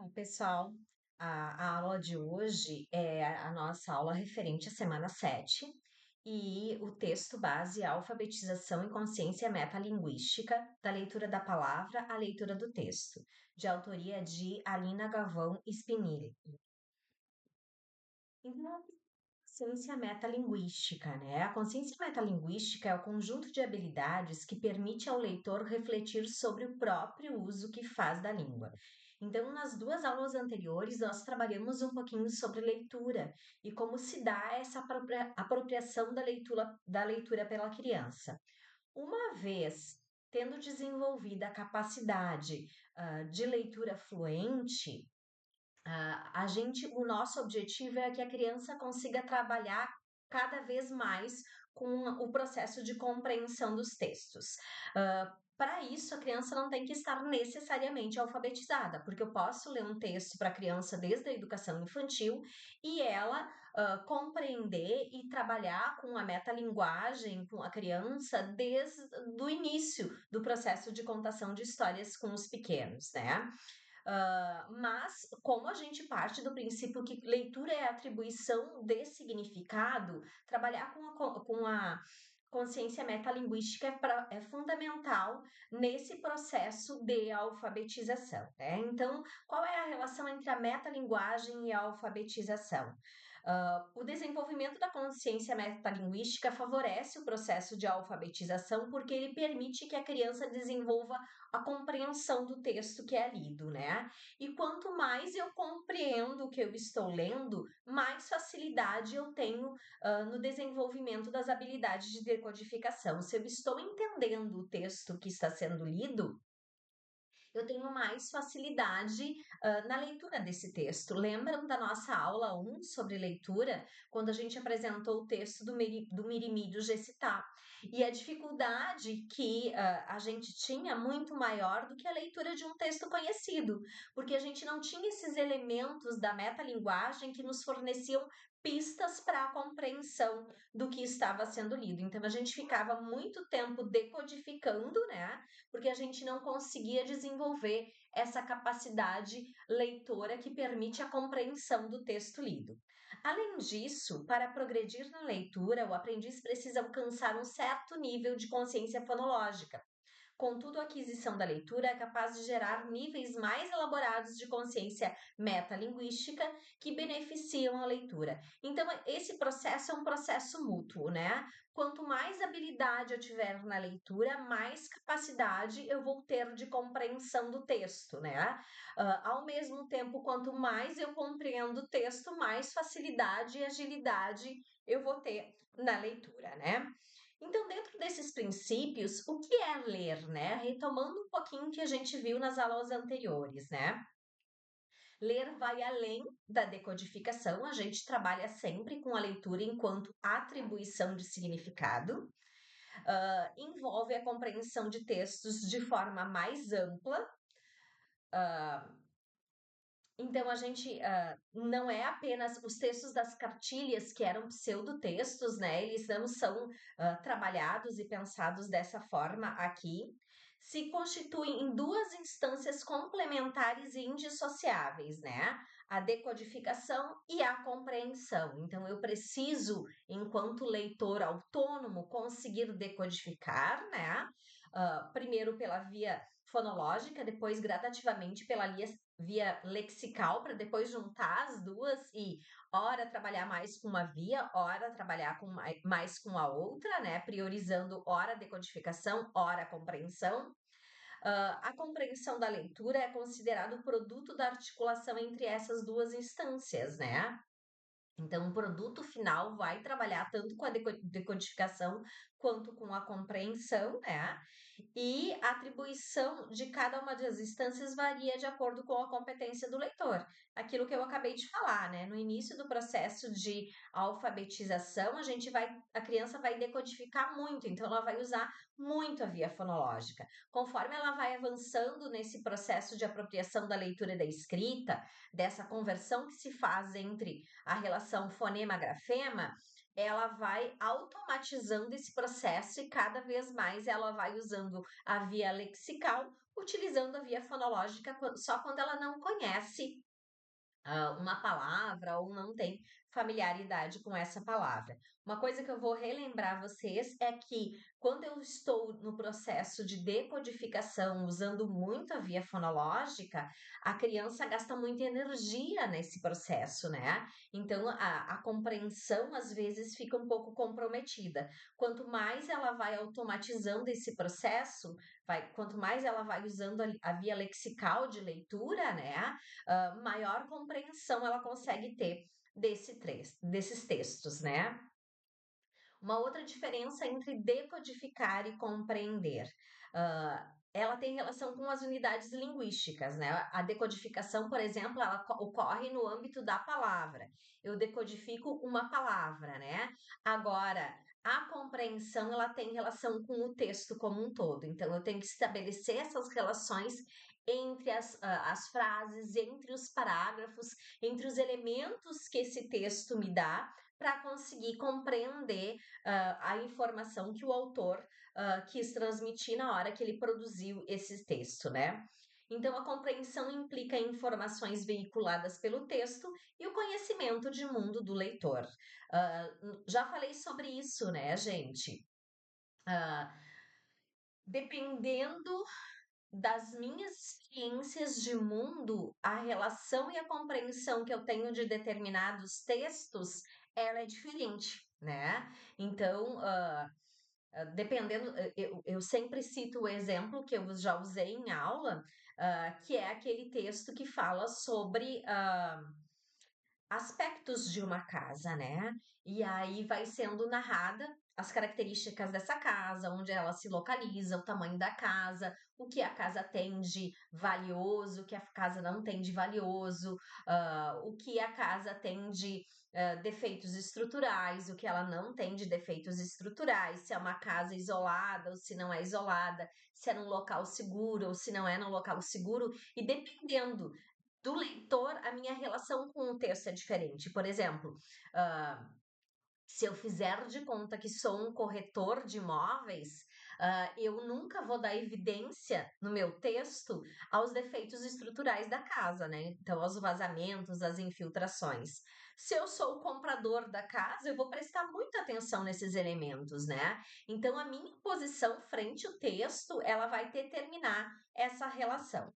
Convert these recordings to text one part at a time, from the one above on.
Pessoal, a aula de hoje é a nossa aula referente à semana 7 e o texto base é Alfabetização e Consciência Metalinguística, da leitura da palavra à leitura do texto, de autoria de Alina Galvão Spinelli. Então, a consciência metalinguística, né? A consciência metalinguística é o conjunto de habilidades que permite ao leitor refletir sobre o próprio uso que faz da língua. Então, nas duas aulas anteriores, nós trabalhamos um pouquinho sobre leitura e como se dá essa apropriação da leitura pela criança. Uma vez tendo desenvolvido a capacidade, de leitura fluente, o nosso objetivo é que a criança consiga trabalhar cada vez mais com o processo de compreensão dos textos. Para isso, a criança não tem que estar necessariamente alfabetizada, porque eu posso ler um texto para a criança desde a educação infantil e ela compreender e trabalhar com a metalinguagem com a criança desde o início do processo de contação de histórias com os pequenos, né? Mas, como a gente parte do princípio que leitura é atribuição de significado, trabalhar com a consciência metalinguística é fundamental nesse processo de alfabetização, né? Então, qual é a relação entre a metalinguagem e a alfabetização? O desenvolvimento da consciência metalinguística favorece o processo de alfabetização porque ele permite que a criança desenvolva a compreensão do texto que é lido, né? E quanto mais eu compreendo o que eu estou lendo, mais facilidade eu tenho no desenvolvimento das habilidades de decodificação. Se eu estou entendendo o texto que está sendo lido, eu tenho mais facilidade na leitura desse texto. Lembram da nossa aula 1 sobre leitura, quando a gente apresentou o texto do Mirimi do Gessitá? E a dificuldade que a gente tinha muito maior do que a leitura de um texto conhecido, porque a gente não tinha esses elementos da metalinguagem que nos forneciam pistas para a compreensão do que estava sendo lido. Então a gente ficava muito tempo decodificando, né? Porque a gente não conseguia desenvolver essa capacidade leitora que permite a compreensão do texto lido. Além disso, para progredir na leitura, o aprendiz precisa alcançar um certo nível de consciência fonológica. Contudo, a aquisição da leitura é capaz de gerar níveis mais elaborados de consciência metalinguística que beneficiam a leitura. Então, esse processo é um processo mútuo, né? Quanto mais habilidade eu tiver na leitura, mais capacidade eu vou ter de compreensão do texto, né? Ao mesmo tempo, quanto mais eu compreendo o texto, mais facilidade e agilidade eu vou ter na leitura, né? Então, dentro desses princípios, o que é ler, né? Retomando um pouquinho o que a gente viu nas aulas anteriores, né? Ler vai além da decodificação, a gente trabalha sempre com a leitura enquanto atribuição de significado, envolve a compreensão de textos de forma mais ampla. Então, a gente não é apenas os textos das cartilhas que eram pseudotextos, né? Eles não são trabalhados e pensados dessa forma aqui. Se constituem em duas instâncias complementares e indissociáveis, né? A decodificação e a compreensão. Então, eu preciso, enquanto leitor autônomo, conseguir decodificar, né? Primeiro pela via fonológica, depois gradativamente pela via lexical, para depois juntar as duas e ora trabalhar mais com uma via, ora trabalhar com mais com a outra, né? Priorizando ora decodificação, ora compreensão. A compreensão da leitura é considerado o produto da articulação entre essas duas instâncias, né? Então, o produto final vai trabalhar tanto com a decodificação quanto com a compreensão, né? E a atribuição de cada uma das instâncias varia de acordo com a competência do leitor. Aquilo que eu acabei de falar, né? No início do processo de alfabetização, a criança vai decodificar muito, então ela vai usar muito a via fonológica. Conforme ela vai avançando nesse processo de apropriação da leitura e da escrita, dessa conversão que se faz entre a relação fonema-grafema, ela vai automatizando esse processo e cada vez mais ela vai usando a via lexical, utilizando a via fonológica só quando ela não conhece uma palavra ou não tem familiaridade com essa palavra. Uma coisa que eu vou relembrar vocês é que quando eu estou no processo de decodificação usando muito a via fonológica, a criança gasta muita energia nesse processo, né? Então a compreensão às vezes fica um pouco comprometida. Quanto mais ela vai automatizando esse processo, quanto mais ela vai usando a via lexical de leitura, né? Maior compreensão ela consegue ter desses textos, né? Uma outra diferença entre decodificar e compreender. Ela tem relação com as unidades linguísticas, né? A decodificação, por exemplo, ela ocorre no âmbito da palavra. Eu decodifico uma palavra, né? Agora, a compreensão, ela tem relação com o texto como um todo. Então, eu tenho que estabelecer essas relações entre as frases, entre os parágrafos, entre os elementos que esse texto me dá, para conseguir compreender a informação que o autor quis transmitir na hora que ele produziu esse texto, né? Então, a compreensão implica informações veiculadas pelo texto e o conhecimento de mundo do leitor. Já falei sobre isso, né, gente? Ah, Dependendo das minhas experiências de mundo, a relação e a compreensão que eu tenho de determinados textos, ela é diferente, né? Então, dependendo, eu sempre cito o exemplo que eu já usei em aula, que é aquele texto que fala sobre aspectos de uma casa, né? E aí vai sendo narrada as características dessa casa, onde ela se localiza, o tamanho da casa, o que a casa tem de valioso, o que a casa não tem de valioso, o que a casa tem de defeitos estruturais, o que ela não tem de defeitos estruturais, se é uma casa isolada ou se não é isolada, se é num local seguro ou se não é num local seguro, e dependendo do leitor, a minha relação com o texto é diferente. Por exemplo, ah, se eu fizer de conta que sou um corretor de imóveis, eu nunca vou dar evidência no meu texto aos defeitos estruturais da casa, né? Então, aos vazamentos, às infiltrações. Se eu sou o comprador da casa, eu vou prestar muita atenção nesses elementos, né? Então, a minha posição frente ao texto, ela vai determinar essa relação.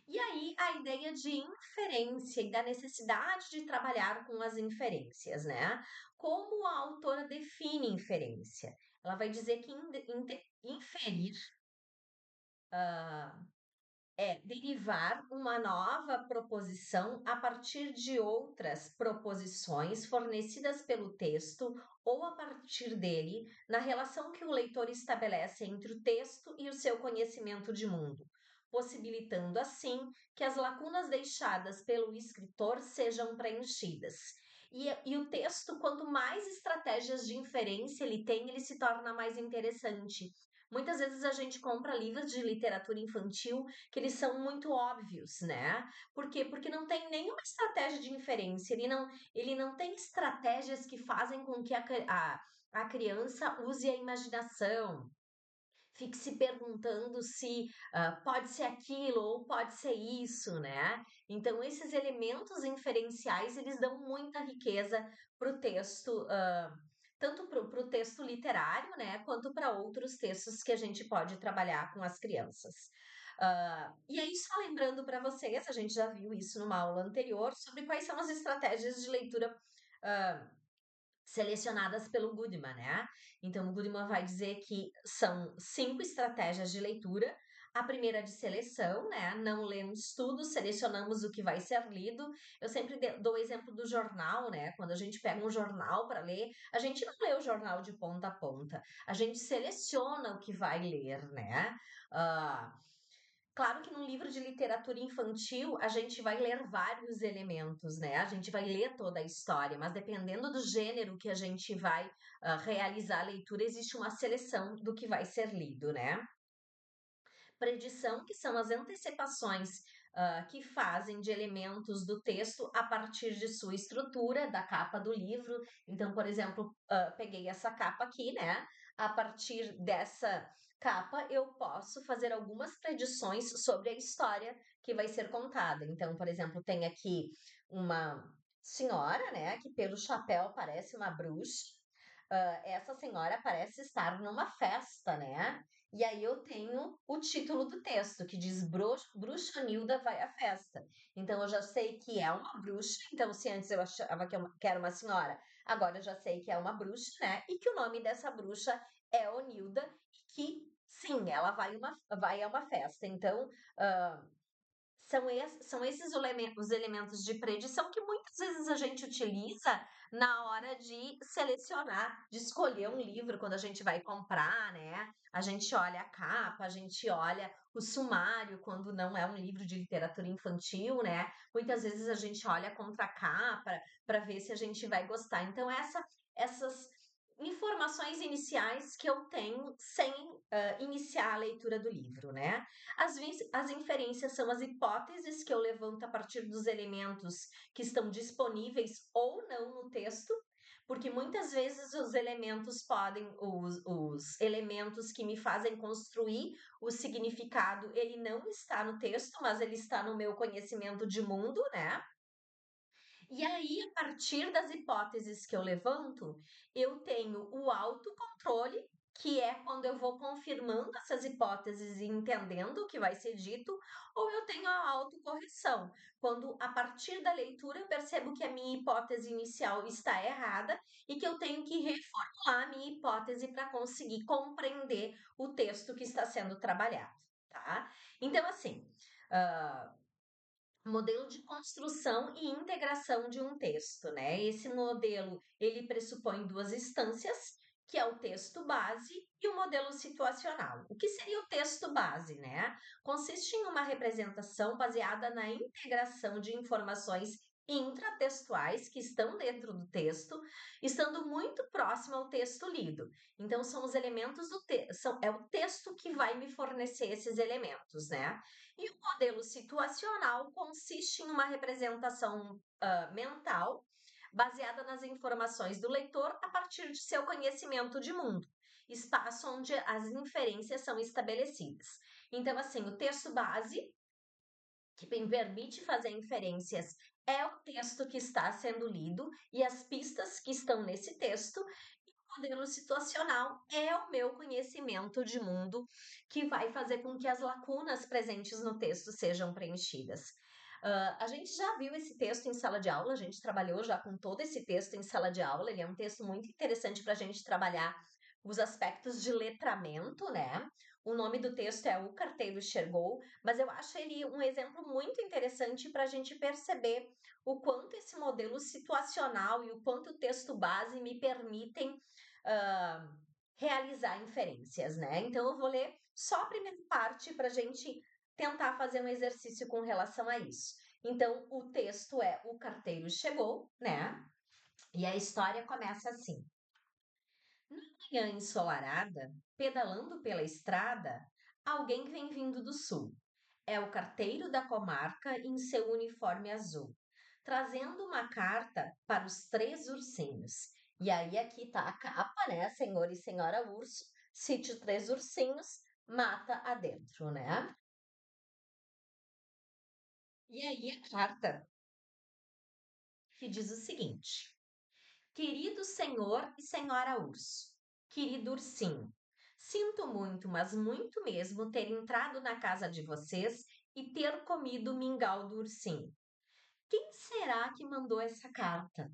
E aí, a ideia de inferência e da necessidade de trabalhar com as inferências, né? Como a autora define inferência? Ela vai dizer que inferir é derivar uma nova proposição a partir de outras proposições fornecidas pelo texto ou a partir dele, na relação que o leitor estabelece entre o texto e o seu conhecimento de mundo, possibilitando assim que as lacunas deixadas pelo escritor sejam preenchidas. E o texto, quanto mais estratégias de inferência ele tem, ele se torna mais interessante. Muitas vezes a gente compra livros de literatura infantil que eles são muito óbvios, né? Por quê? Porque não tem nenhuma estratégia de inferência, ele não tem estratégias que fazem com que a criança use a imaginação, fique se perguntando se pode ser aquilo ou pode ser isso, né? Então, esses elementos inferenciais, eles dão muita riqueza para o texto, tanto para o texto literário, né, quanto para outros textos que a gente pode trabalhar com as crianças. E aí, só lembrando para vocês, a gente já viu isso numa aula anterior, sobre quais são as estratégias de leitura ah, selecionadas pelo Goodman, né? Então, o Goodman vai dizer que são 5 estratégias de leitura. A primeira de seleção, né? Não lemos tudo, selecionamos o que vai ser lido. Eu sempre dou o exemplo do jornal, né? Quando a gente pega um jornal para ler, a gente não lê o jornal de ponta a ponta, a gente seleciona o que vai ler, né? Uh, Claro que num livro de literatura infantil a gente vai ler vários elementos, né? A gente vai ler toda a história, mas dependendo do gênero que a gente vai realizar a leitura, existe uma seleção do que vai ser lido, né? Predição, que são as antecipações que fazem de elementos do texto a partir de sua estrutura, da capa do livro. Então, por exemplo, peguei essa capa aqui, né? A partir dessa capa, eu posso fazer algumas predições sobre a história que vai ser contada. Então, por exemplo, tem aqui uma senhora, né, que pelo chapéu parece uma bruxa. Essa senhora parece estar numa festa, né? E aí eu tenho o título do texto, que diz Bruxa Nilda vai à festa. Então eu já sei que é uma bruxa. Então, se antes eu achava que era uma senhora, agora eu já sei que é uma bruxa, né? E que o nome dessa bruxa é Onilda, e que sim, ela vai a uma festa. Então, ah, são esses os elementos de predição que muitas vezes a gente utiliza na hora de selecionar, de escolher um livro quando a gente vai comprar, né? A gente olha a capa, a gente olha o sumário quando não é um livro de literatura infantil, né? Muitas vezes a gente olha a contracapa para ver se a gente vai gostar. Então, essas informações iniciais que eu tenho sem iniciar a leitura do livro, né? As inferências são as hipóteses que eu levanto a partir dos elementos que estão disponíveis ou não no texto, porque muitas vezes os elementos que me fazem construir o significado, ele não está no texto, mas ele está no meu conhecimento de mundo, né? E aí, a partir das hipóteses que eu levanto, eu tenho o autocontrole, que é quando eu vou confirmando essas hipóteses e entendendo o que vai ser dito, ou eu tenho a autocorreção, quando a partir da leitura eu percebo que a minha hipótese inicial está errada e que eu tenho que reformular a minha hipótese para conseguir compreender o texto que está sendo trabalhado, tá? Então, assim, ah, modelo de construção e integração de um texto, né? Esse modelo, ele pressupõe duas instâncias, que é o texto base e o modelo situacional. O que seria o texto base, né? Consiste em uma representação baseada na integração de informações intratextuais que estão dentro do texto, estando muito próximo ao texto lido. Então, são os elementos do texto, é o texto que vai me fornecer esses elementos, né? E o modelo situacional consiste em uma representação mental baseada nas informações do leitor a partir de seu conhecimento de mundo, espaço onde as inferências são estabelecidas. Então, assim, o texto base, que me permite fazer inferências, é o texto que está sendo lido e as pistas que estão nesse texto. Modelo situacional é o meu conhecimento de mundo que vai fazer com que as lacunas presentes no texto sejam preenchidas. A gente já viu esse texto em sala de aula, a gente trabalhou já com todo esse texto em sala de aula, ele é um texto muito interessante para a gente trabalhar os aspectos de letramento, né? O nome do texto é O Carteiro Chegou, mas eu acho ele um exemplo muito interessante para a gente perceber o quanto esse modelo situacional e o quanto o texto base me permitem ah, realizar inferências, né? Então, eu vou ler só a primeira parte para a gente tentar fazer um exercício com relação a isso. Então, o texto é O Carteiro Chegou, né? E a história começa assim. Na manhã ensolarada, pedalando pela estrada, alguém vem vindo do sul. É o carteiro da comarca em seu uniforme azul, trazendo uma carta para os três ursinhos. E aí aqui tá a capa, né? Senhor e senhora urso, sítio três ursinhos, mata adentro, né? E aí a carta que diz o seguinte: Querido senhor e senhora urso, querido ursinho, sinto muito, mas muito mesmo ter entrado na casa de vocês e ter comido o mingau do ursinho. Quem será que mandou essa carta?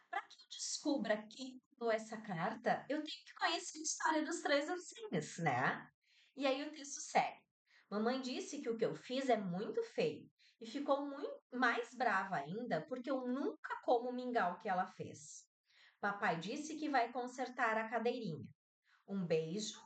Para que eu descubra quem mandou essa carta, eu tenho que conhecer a história dos três ursinhos, né? E aí o texto segue. Mamãe disse que o que eu fiz é muito feio e ficou muito mais brava ainda porque eu nunca como o mingau que ela fez. Papai disse que vai consertar a cadeirinha. Um beijo,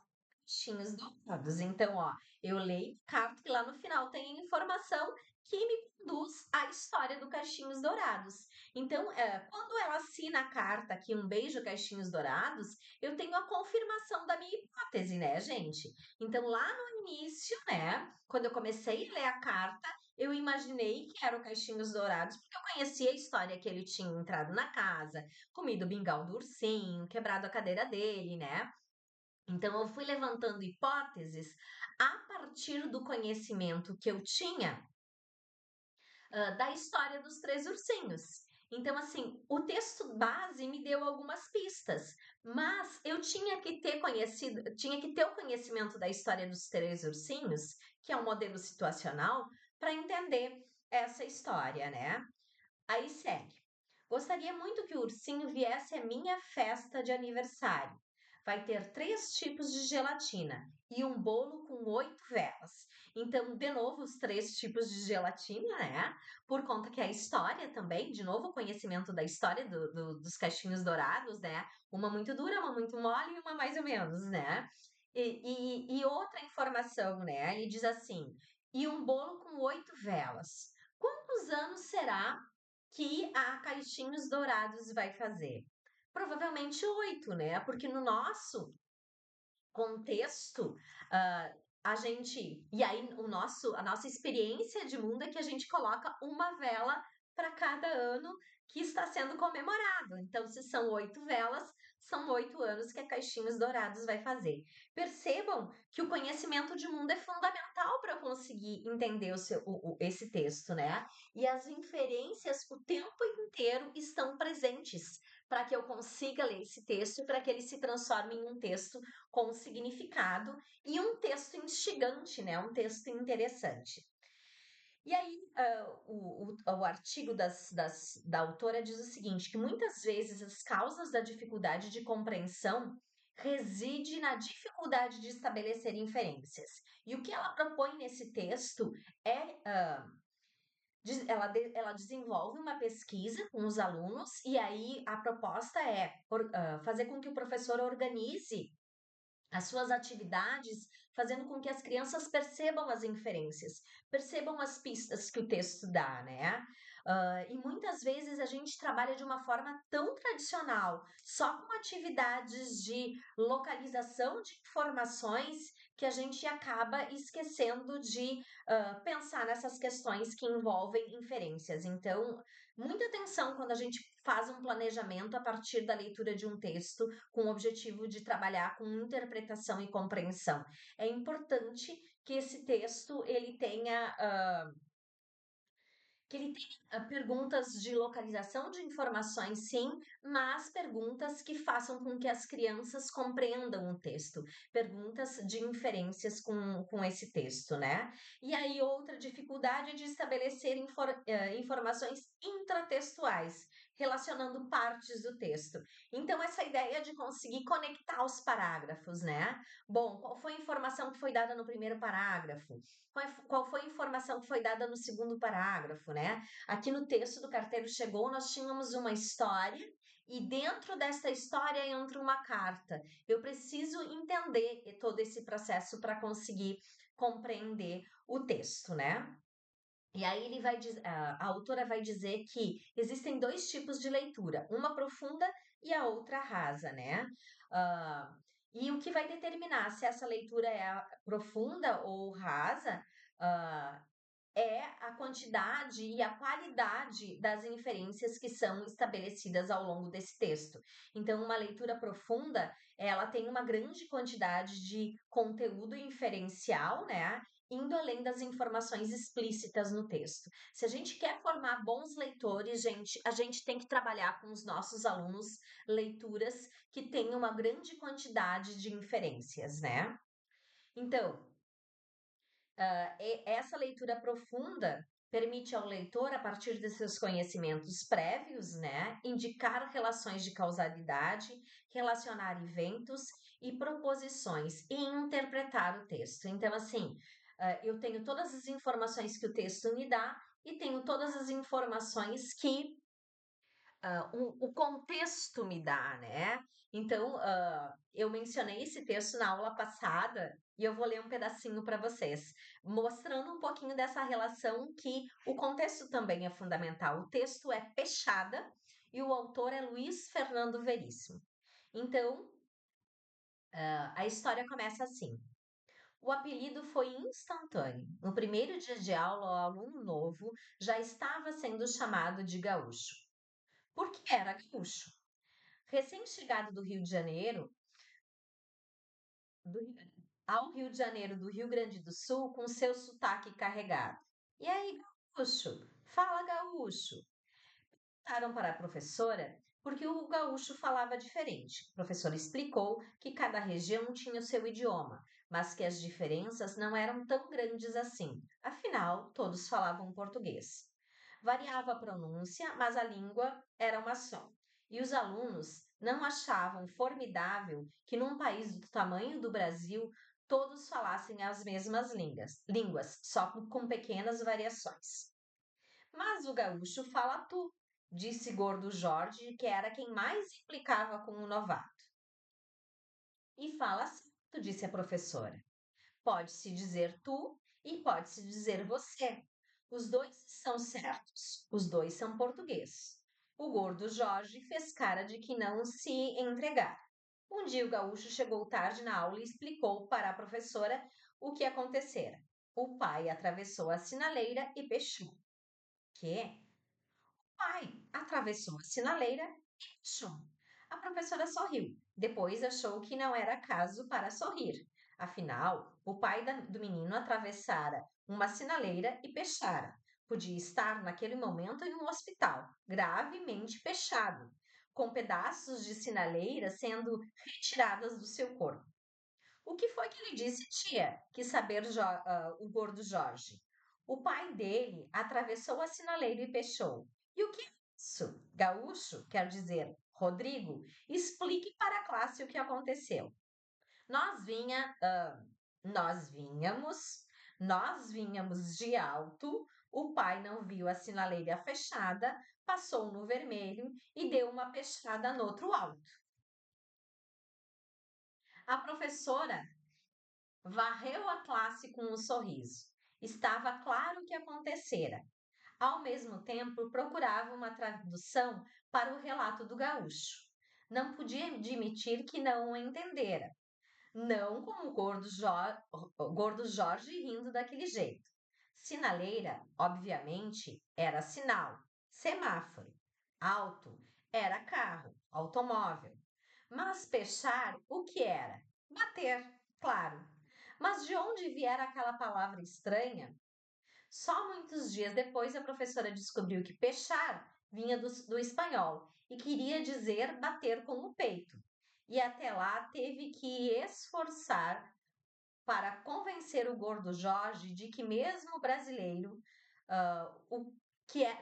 caixinhos dourados. Então, ó, eu leio carta que lá no final tem a informação que me conduz à história do Caixinhos Dourados. Então, quando ela assina a carta aqui, um beijo, Caixinhos Dourados, eu tenho a confirmação da minha hipótese, né, gente? Então, lá no início, né, quando eu comecei a ler a carta, eu imaginei que eram caixinhos dourados, porque eu conhecia a história que ele tinha entrado na casa, comido o mingau do ursinho, quebrado a cadeira dele, né? Então eu fui levantando hipóteses a partir do conhecimento que eu tinha da história dos três ursinhos. Então, assim, o texto base me deu algumas pistas, mas eu tinha que ter conhecido, tinha que ter o conhecimento da história dos três ursinhos, que é um modelo situacional, para entender essa história, né? Aí segue. Gostaria muito que o ursinho viesse à minha festa de aniversário. Vai ter 3 tipos de gelatina e um bolo com 8 velas. Então, de novo, os 3 tipos de gelatina, né? Por conta que a história também, de novo, o conhecimento da história dos caixinhos dourados, né? Uma muito dura, uma muito mole e uma mais ou menos, né? E outra informação, né? Ele diz assim: e um bolo com 8 velas. Quantos anos será que a Caixinhos Dourados vai fazer? Provavelmente 8, né? Porque no nosso contexto, ah, a gente. E aí, a nossa experiência de mundo é que a gente coloca uma vela para cada ano que está sendo comemorado. Então, se são 8 velas, são 8 anos que a Caixinhos Dourados vai fazer. Percebam que o conhecimento de mundo é fundamental para conseguir entender esse texto, né? E as inferências o tempo inteiro estão presentes para que eu consiga ler esse texto e para que ele se transforme em um texto com significado e um texto instigante, né? Um texto interessante. E aí, o artigo da autora diz o seguinte: que muitas vezes as causas da dificuldade de compreensão reside na dificuldade de estabelecer inferências. E o que ela propõe nesse texto é ela desenvolve uma pesquisa com os alunos, e aí a proposta é fazer com que o professor organize as suas atividades, fazendo com que as crianças percebam as inferências, percebam as pistas que o texto dá, né? E muitas vezes a gente trabalha de uma forma tão tradicional, só com atividades de localização de informações, que a gente acaba esquecendo de pensar nessas questões que envolvem inferências. Então, muita atenção quando a gente faz um planejamento a partir da leitura de um texto com o objetivo de trabalhar com interpretação e compreensão. É importante que esse texto ele tenha perguntas de localização de informações, sim, mas perguntas que façam com que as crianças compreendam o texto, perguntas de inferências com esse texto, né? E aí, outra dificuldade é de estabelecer informações intratextuais, relacionando partes do texto. Então, essa ideia de conseguir conectar os parágrafos, né? Bom, qual foi a informação que foi dada no primeiro parágrafo? Qual foi a informação que foi dada no segundo parágrafo, né? Aqui no texto do Carteiro Chegou, nós tínhamos uma história e dentro desta história entra uma carta. Eu preciso entender todo esse processo para conseguir compreender o texto, né? E aí a autora vai dizer que existem 2 tipos de leitura, uma profunda e a outra rasa, né? Ah, e o que vai determinar se essa leitura é profunda ou rasa, ah, é a quantidade e a qualidade das inferências que são estabelecidas ao longo desse texto. Então, uma leitura profunda, ela tem uma grande quantidade de conteúdo inferencial, né? Indo além das informações explícitas no texto. Se a gente quer formar bons leitores, gente, a gente tem que trabalhar com os nossos alunos leituras que tenham uma grande quantidade de inferências, né? Então, essa leitura profunda permite ao leitor, a partir de seus conhecimentos prévios, né, indicar relações de causalidade, relacionar eventos e proposições e interpretar o texto. Então, assim, eu tenho todas as informações que o texto me dá e tenho todas as informações que o contexto me dá, né? Então, eu mencionei esse texto na aula passada e eu vou ler um pedacinho para vocês, mostrando um pouquinho dessa relação que o contexto também é fundamental. O texto é Peixada e o autor é Luiz Fernando Veríssimo. Então, a história começa assim. O apelido foi instantâneo. No primeiro dia de aula, o aluno novo já estava sendo chamado de gaúcho. Por que era gaúcho? Recém-chegado do Rio de Janeiro, do, ao Rio de Janeiro do Rio Grande do Sul, com seu sotaque carregado. E aí, gaúcho? Fala, gaúcho. Perguntaram para a professora porque o gaúcho falava diferente. A professora explicou que cada região tinha o seu idioma, mas que as diferenças não eram tão grandes assim. Afinal, todos falavam português. Variava a pronúncia, mas a língua era uma só. E os alunos não achavam formidável que num país do tamanho do Brasil todos falassem as mesmas línguas, só com pequenas variações. Mas o gaúcho fala tu, disse Gordo Jorge, que era quem mais implicava com o novato. E fala certo, disse a professora. Pode-se dizer tu e pode-se dizer você. Os dois são certos, os dois são português. O Gordo Jorge fez cara de que não se entregar. Um dia o gaúcho chegou tarde na aula e explicou para a professora o que acontecera. O pai atravessou a sinaleira e pechou. Que? Pai atravessou a sinaleira e puxou. A professora sorriu. Depois achou que não era caso para sorrir. Afinal, o pai do menino atravessara uma sinaleira e pechara. Podia estar naquele momento em um hospital, gravemente pechado, com pedaços de sinaleira sendo retiradas do seu corpo. O que foi que ele disse, tia? Quis saber o gordo Jorge. O pai dele atravessou a sinaleira e pechou. E o que é isso? Gaúcho, quer dizer, Rodrigo, explique para a classe o que aconteceu. Nós vinha, ah, nós vínhamos, nós vínhamos de alto, o pai não viu a sinaleira fechada, passou no vermelho e deu uma pechada no outro alto. A professora varreu a classe com um sorriso. Estava claro o que acontecera. Ao mesmo tempo, procurava uma tradução para o relato do gaúcho. Não podia admitir que não o entendera. Não como o gordo Jorge rindo daquele jeito. Sinaleira, obviamente, era sinal. Semáforo. Alto era carro, automóvel. Mas pechar, o que era? Bater, claro. Mas de onde viera aquela palavra estranha? Só muitos dias depois a professora descobriu que pechar vinha do espanhol e queria dizer bater com o peito. E até lá teve que esforçar para convencer o gordo Jorge de que mesmo brasileiro,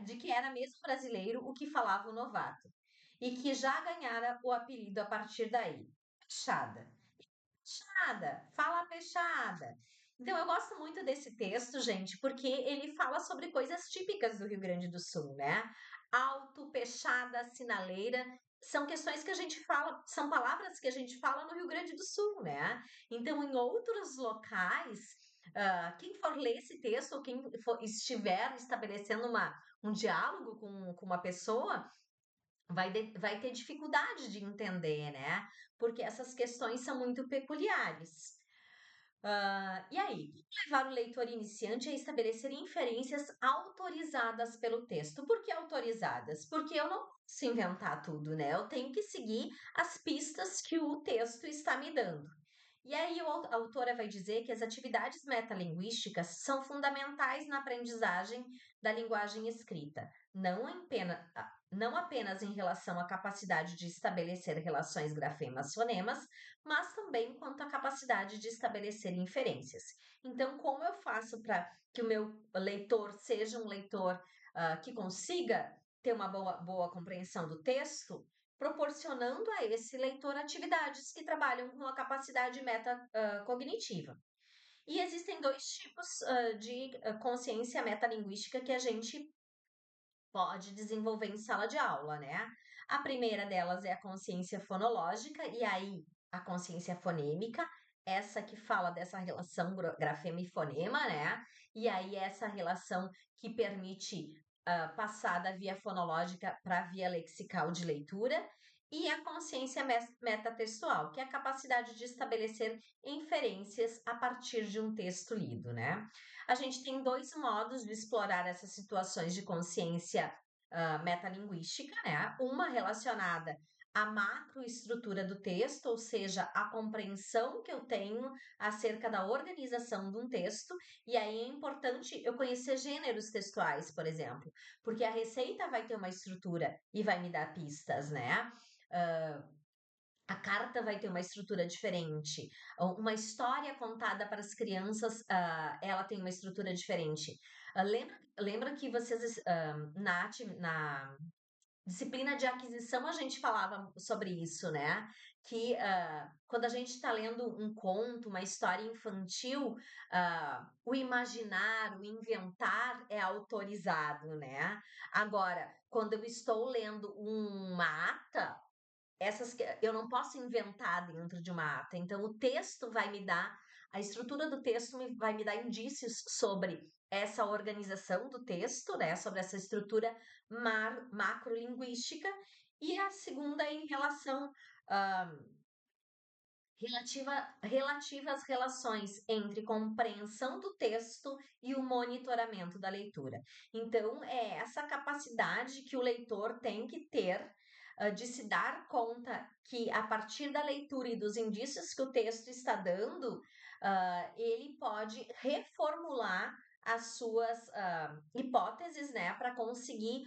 de que era mesmo brasileiro o que falava o novato, e que já ganhara o apelido a partir daí. Peixada. Peixada, fala peixada. Então, eu gosto muito desse texto, gente, porque ele fala sobre coisas típicas do Rio Grande do Sul, né? Alto, peixada, sinaleira, são questões que a gente fala, são palavras que a gente fala no Rio Grande do Sul, né? Então, em outros locais, quem for ler esse texto, ou quem estiver estabelecendo um diálogo com uma pessoa, vai ter dificuldade de entender, né? Porque essas questões são muito peculiares. E aí, levar o leitor iniciante a estabelecer inferências autorizadas pelo texto. Por que autorizadas? Porque eu não posso inventar tudo, né? Eu tenho que seguir as pistas que o texto está me dando. E aí, a autora vai dizer que as atividades metalinguísticas são fundamentais na aprendizagem da linguagem escrita, não apenas em relação à capacidade de estabelecer relações grafemas-fonemas, mas também quanto à capacidade de estabelecer inferências. Então, como eu faço para que o meu leitor seja um leitor que consiga ter uma boa compreensão do texto? Proporcionando a esse leitor atividades que trabalham com a capacidade metacognitiva. E existem dois tipos de consciência metalinguística que a gente pode desenvolver em sala de aula, né? A primeira delas é a consciência fonológica, e aí a consciência fonêmica, essa que fala dessa relação grafema e fonema, né? E aí essa relação que permite passar da via fonológica para a via lexical de leitura. e a consciência metatextual, que é a capacidade de estabelecer inferências a partir de um texto lido, né? A gente tem dois modos de explorar essas situações de consciência metalinguística, né? Uma relacionada à macroestrutura do texto, ou seja, a compreensão que eu tenho acerca da organização de um texto, e aí é importante eu conhecer gêneros textuais, por exemplo, porque a receita vai ter uma estrutura e vai me dar pistas, né? Ah, a carta vai ter uma estrutura diferente. Uma história contada para as crianças, ela tem uma estrutura diferente. Lembra que vocês, na disciplina de aquisição, a gente falava sobre isso, né? Que quando a gente está lendo um conto, uma história infantil, o imaginar, o inventar é autorizado, né? Agora, quando eu estou lendo uma ata, eu não posso inventar dentro de uma ata. Então, o texto vai me dar, a estrutura do texto vai me dar indícios sobre essa organização do texto, né? Sobre essa estrutura macrolinguística. E a segunda é em relação ah, relativa às relações entre compreensão do texto e o monitoramento da leitura. Então, é essa capacidade que o leitor tem que ter de se dar conta que, a partir da leitura e dos indícios que o texto está dando, ele pode reformular as suas hipóteses, né, para conseguir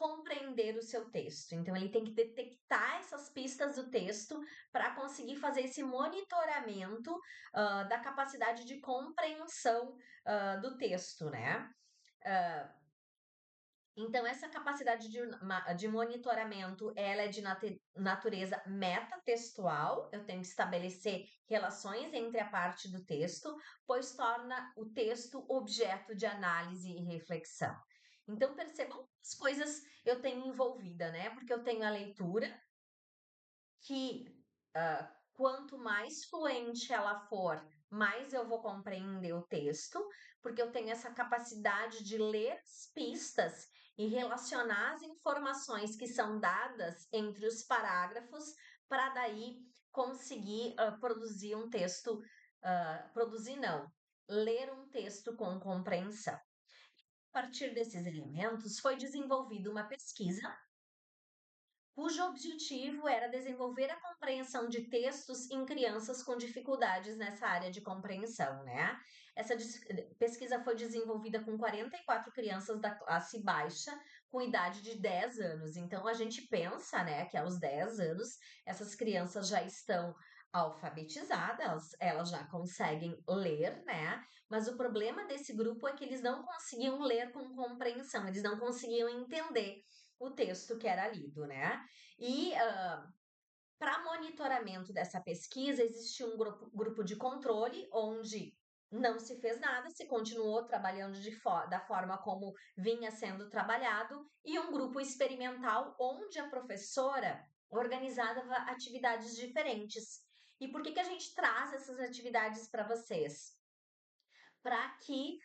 compreender o seu texto. Então, ele tem que detectar essas pistas do texto para conseguir fazer esse monitoramento da capacidade de compreensão do texto, né? Uh, então, essa capacidade de monitoramento, ela é de natureza metatextual, eu tenho que estabelecer relações entre a parte do texto, pois torna o texto objeto de análise e reflexão. Então, percebam as coisas eu tenho envolvida, né? Porque eu tenho a leitura, que quanto mais fluente ela for, mais eu vou compreender o texto, porque eu tenho essa capacidade de ler as pistas e relacionar as informações que são dadas entre os parágrafos para daí conseguir produzir um texto, produzir não, ler um texto com compreensão. A partir desses elementos, foi desenvolvida uma pesquisa cujo objetivo era desenvolver a compreensão de textos em crianças com dificuldades nessa área de compreensão, né? Essa pesquisa foi desenvolvida com 44 crianças da classe baixa, com idade de 10 anos. Então, a gente pensa, né, que aos 10 anos, essas crianças já estão alfabetizadas, elas já conseguem ler, né? Mas o problema desse grupo é que eles não conseguiam ler com compreensão, eles não conseguiam entender o texto que era lido, né? E para monitoramento dessa pesquisa, existiu um grupo de controle, onde não se fez nada, se continuou trabalhando da forma como vinha sendo trabalhado, e um grupo experimental, onde a professora organizava atividades diferentes. E por que a gente traz essas atividades para vocês? Para que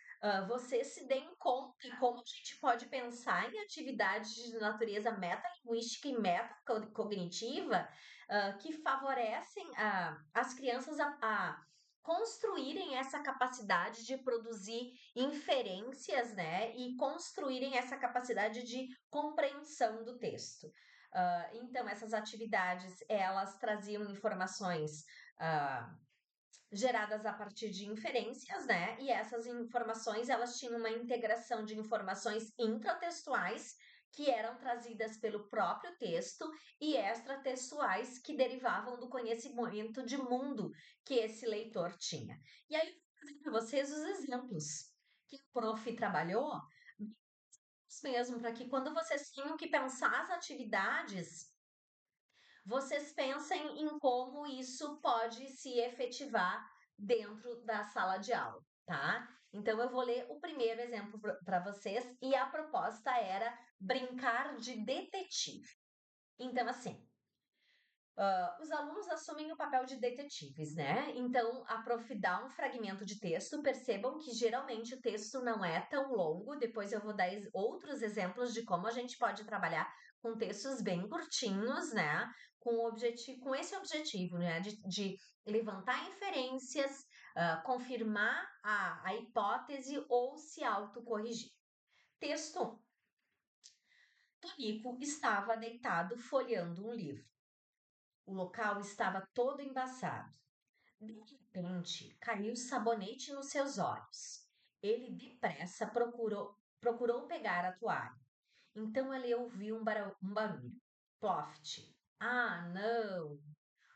vocês se deem conta como a gente pode pensar em atividades de natureza metalinguística e metacognitiva que favorecem as crianças a construírem essa capacidade de produzir inferências, né, e construírem essa capacidade de compreensão do texto. Então, essas atividades, elas traziam informações geradas a partir de inferências, né? E essas informações, elas tinham uma integração de informações intratextuais que eram trazidas pelo próprio texto e extratextuais que derivavam do conhecimento de mundo que esse leitor tinha. E aí, vou trazer para vocês os exemplos que o prof trabalhou, mesmo para que quando vocês tenham que pensar as atividades, vocês pensem em como isso pode se efetivar dentro da sala de aula, tá? Então, eu vou ler o primeiro exemplo para vocês e a proposta era brincar de detetive. Então, assim, os alunos assumem o papel de detetives, né? Então, a prof dá um fragmento de texto. Percebam que geralmente o texto não é tão longo. Depois eu vou dar outros exemplos de como a gente pode trabalhar com textos bem curtinhos, né? Com esse objetivo, né? De levantar inferências, confirmar a hipótese ou se autocorrigir. Texto 1. Tonico estava deitado folheando um livro. O local estava todo embaçado. De repente, caiu sabonete nos seus olhos. Ele depressa procurou pegar a toalha. Então ele ouviu um barulho. Ploft. Ah, não!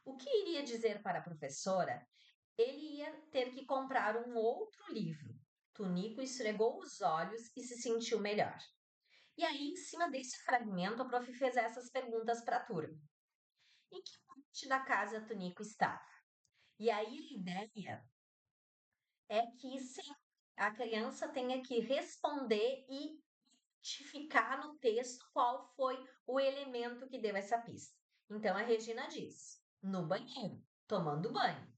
O que iria dizer para a professora? Ele ia ter que comprar um outro livro. Tunico esfregou os olhos e se sentiu melhor. E aí, em cima desse fragmento, a prof fez essas perguntas para a turma. Em que parte da casa Tunico estava? E aí a ideia é que a criança tenha que responder e identificar no texto qual foi o elemento que deu essa pista. Então a Regina diz: no banheiro, tomando banho.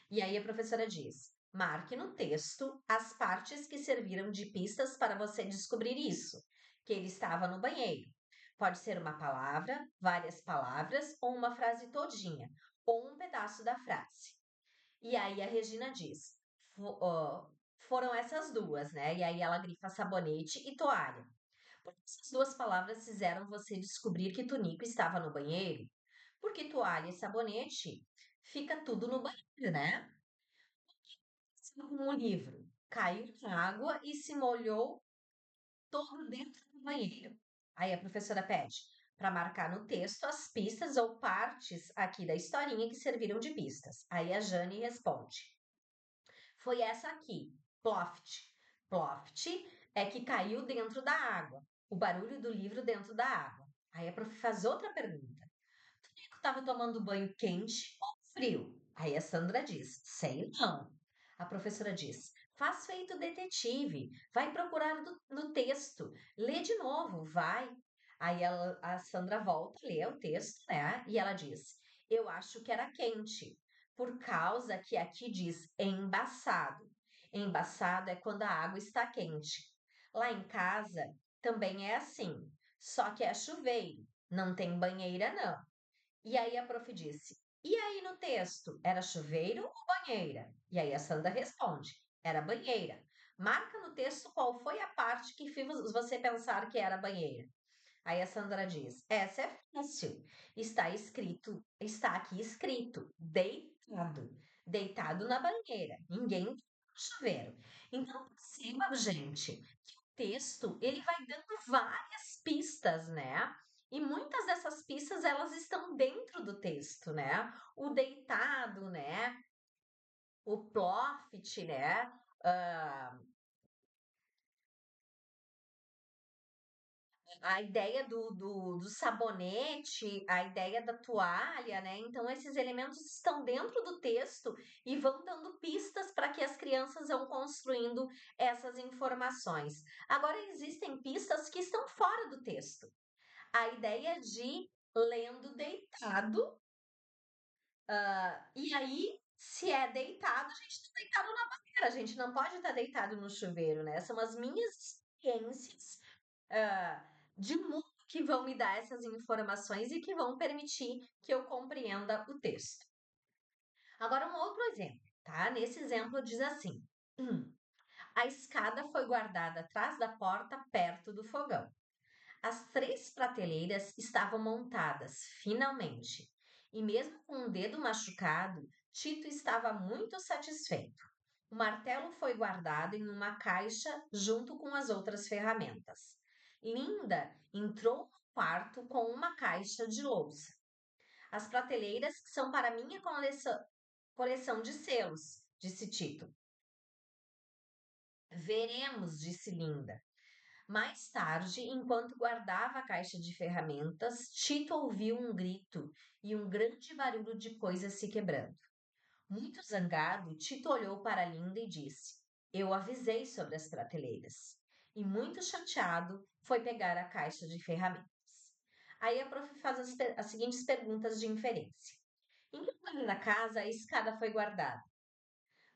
E aí a professora diz: marque no texto as partes que serviram de pistas para você descobrir isso, que ele estava no banheiro. Pode ser uma palavra, várias palavras ou uma frase todinha, ou um pedaço da frase. E aí a Regina diz: foram essas duas, né? E aí ela grifa sabonete e toalha. Porque essas duas palavras fizeram você descobrir que Tunico estava no banheiro? Porque toalha e sabonete fica tudo no banheiro, né? Com o livro. Caiu na água e se molhou todo dentro do banheiro. Aí a professora pede para marcar no texto as pistas ou partes aqui da historinha que serviram de pistas. Aí a Jane responde: foi essa aqui, ploft. Ploft é que caiu dentro da água. O barulho do livro dentro da água. Aí a prof faz outra pergunta. Tu estava tomando banho quente ou frio? Aí a Sandra diz, sei não. A professora diz, faz feito detetive, vai procurar no texto, lê de novo, vai. Aí a Sandra volta a ler o texto, né? E ela diz, eu acho que era quente, por causa que aqui diz embaçado. Embaçado é quando a água está quente. Lá em casa também é assim, só que é chuveiro, não tem banheira não. E aí a prof disse: e aí no texto, era chuveiro ou banheira? E aí a Sandra responde: era banheira. Marca no texto qual foi a parte que fez você pensar que era banheira. Aí a Sandra diz: essa é fácil. Está aqui escrito, deitado. Deitado na banheira. Ninguém no chuveiro. Então, perceba, gente, texto, ele vai dando várias pistas, né? E muitas dessas pistas elas estão dentro do texto, né? O deitado, né? O ploft, né? Ah, a ideia do sabonete, a ideia da toalha, né? Então, esses elementos estão dentro do texto e vão dando pistas para que as crianças vão construindo essas informações. Agora, existem pistas que estão fora do texto. A ideia de lendo deitado, e aí, se é deitado, a gente está deitado na banheira, a gente não pode estar deitado no chuveiro, né? São as minhas experiências de mundo que vão me dar essas informações e que vão permitir que eu compreenda o texto. Agora, um outro exemplo, tá? Nesse exemplo diz assim: a escada foi guardada atrás da porta, perto do fogão. As três prateleiras estavam montadas, finalmente. E mesmo com o dedo machucado, Tito estava muito satisfeito. O martelo foi guardado em uma caixa junto com as outras ferramentas. Linda entrou no quarto com uma caixa de louça. As prateleiras são para minha coleção de selos, disse Tito. Veremos, disse Linda. Mais tarde, enquanto guardava a caixa de ferramentas, Tito ouviu um grito e um grande barulho de coisas se quebrando. Muito zangado, Tito olhou para Linda e disse: eu avisei sobre as prateleiras. E muito chateado, foi pegar a caixa de ferramentas. Aí a prof faz as seguintes perguntas de inferência. Em que lugar da casa a escada foi guardada?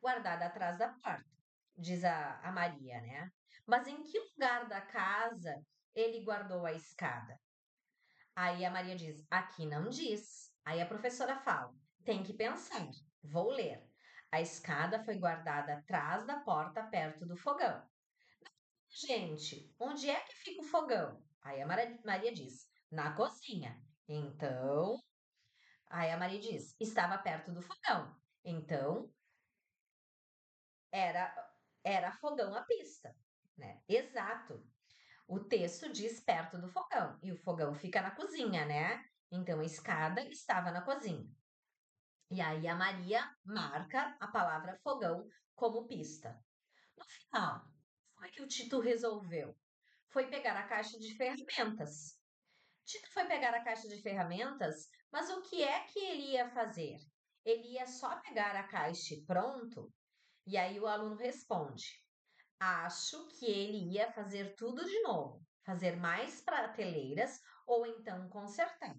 Guardada atrás da porta, diz a Maria, né? Mas em que lugar da casa ele guardou a escada? Aí a Maria diz: aqui não diz. Aí a professora fala: tem que pensar. Vou ler. A escada foi guardada atrás da porta, perto do fogão. Gente, onde é que fica o fogão? Aí a Maria diz: na cozinha. Então, aí a Maria diz: estava perto do fogão. Então, era era fogão à pista, né? Exato. O texto diz perto do fogão e o fogão fica na cozinha, né? Então a escada estava na cozinha. E aí a Maria marca a palavra fogão como pista. No final, como é que o Tito resolveu? Foi pegar a caixa de ferramentas. Tito foi pegar a caixa de ferramentas, mas o que é que ele ia fazer? Ele ia só pegar a caixa e pronto? E aí o aluno responde: acho que ele ia fazer tudo de novo, fazer mais prateleiras ou então consertar.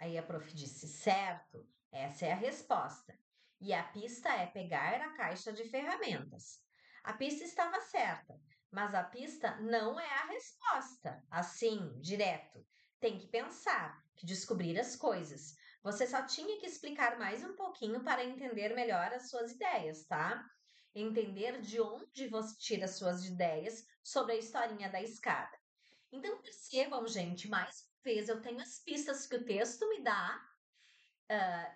Aí a prof disse: certo, essa é a resposta. E a pista é pegar a caixa de ferramentas. A pista estava certa, mas a pista não é a resposta. Assim, direto. Tem que pensar, que descobrir as coisas. Você só tinha que explicar mais um pouquinho para entender melhor as suas ideias, tá? Entender de onde você tira suas ideias sobre a historinha da escada. Então percebam, gente, mais uma vez eu tenho as pistas que o texto me dá,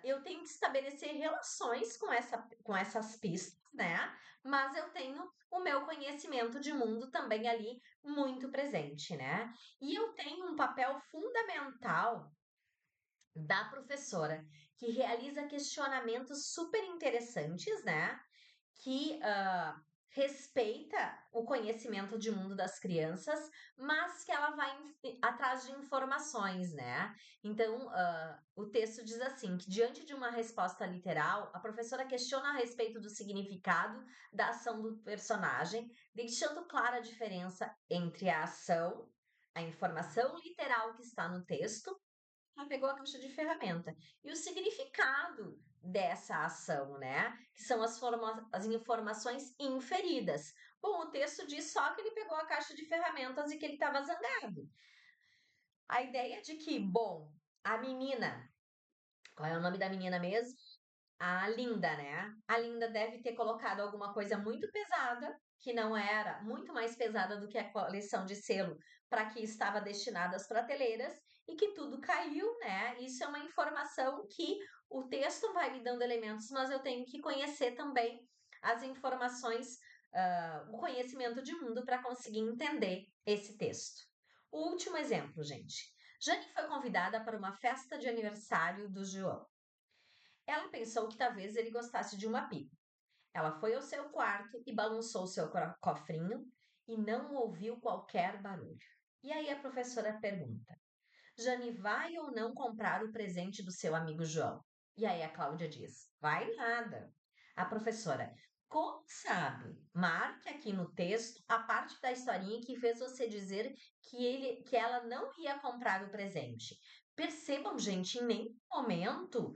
eu tenho que estabelecer relações com essas pistas, né? Mas eu tenho o meu conhecimento de mundo também ali muito presente, né? E eu tenho um papel fundamental da professora que realiza questionamentos super interessantes, né? Que respeita o conhecimento de mundo das crianças, mas que ela vai atrás de informações, né? Então, o texto diz assim: que diante de uma resposta literal, a professora questiona a respeito do significado da ação do personagem, deixando clara a diferença entre a ação, a informação literal que está no texto. Ela pegou a caixa de ferramenta. E o significado dessa ação, né? Que são as informações inferidas. Bom, o texto diz só que ele pegou a caixa de ferramentas e que ele estava zangado. A ideia de que, bom, a menina, qual é o nome da menina mesmo? A Linda, né? A Linda deve ter colocado alguma coisa muito pesada, que não era muito mais pesada do que a coleção de selo para que estava destinada às prateleiras e que tudo caiu, né? Isso é uma informação que o texto vai me dando elementos, mas eu tenho que conhecer também as informações, o conhecimento de mundo para conseguir entender esse texto. O último exemplo, gente. Jane foi convidada para uma festa de aniversário do João. Ela pensou que talvez ele gostasse de uma pipa. Ela foi ao seu quarto e balançou seu cofrinho e não ouviu qualquer barulho. E aí a professora pergunta: Jane vai ou não comprar o presente do seu amigo João? E aí a Cláudia diz: vai nada. A professora: como sabe? Marque aqui no texto a parte da historinha que fez você dizer que ela não ia comprar o presente. Percebam, gente, em nenhum momento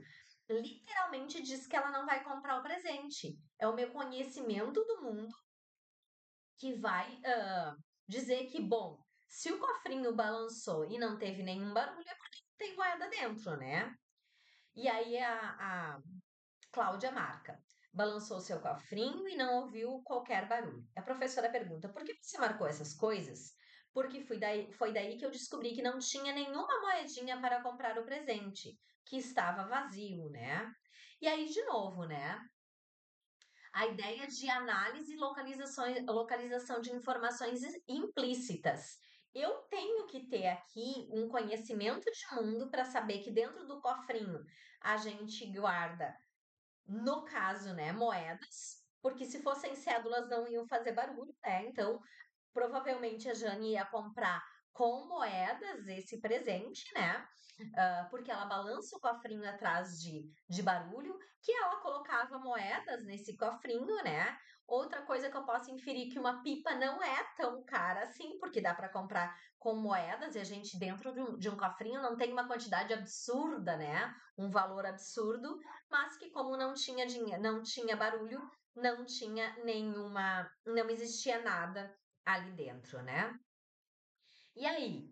literalmente diz que ela não vai comprar o presente. É o meu conhecimento do mundo que vai dizer que, bom, se o cofrinho balançou e não teve nenhum barulho, é porque tem moeda dentro, né? E aí a Cláudia marca. Balançou seu cofrinho e não ouviu qualquer barulho. A professora pergunta: por que você marcou essas coisas? Porque foi daí que eu descobri que não tinha nenhuma moedinha para comprar o presente, que estava vazio, né? E aí, de novo, né? A ideia de análise e localização de informações implícitas. Eu tenho que ter aqui um conhecimento de mundo para saber que dentro do cofrinho a gente guarda, no caso, né, moedas, porque se fossem cédulas não iam fazer barulho, né? Então, provavelmente a Jane ia comprar com moedas esse presente, né? Porque ela balança o cofrinho atrás de barulho, que ela colocava moedas nesse cofrinho, né? Outra coisa que eu posso inferir que uma pipa não é tão cara assim, porque dá para comprar com moedas e a gente dentro de um cofrinho não tem uma quantidade absurda, né? Um valor absurdo, mas que como não tinha dinheiro, não tinha barulho, não tinha nenhuma, não existia nada ali dentro, né? E aí?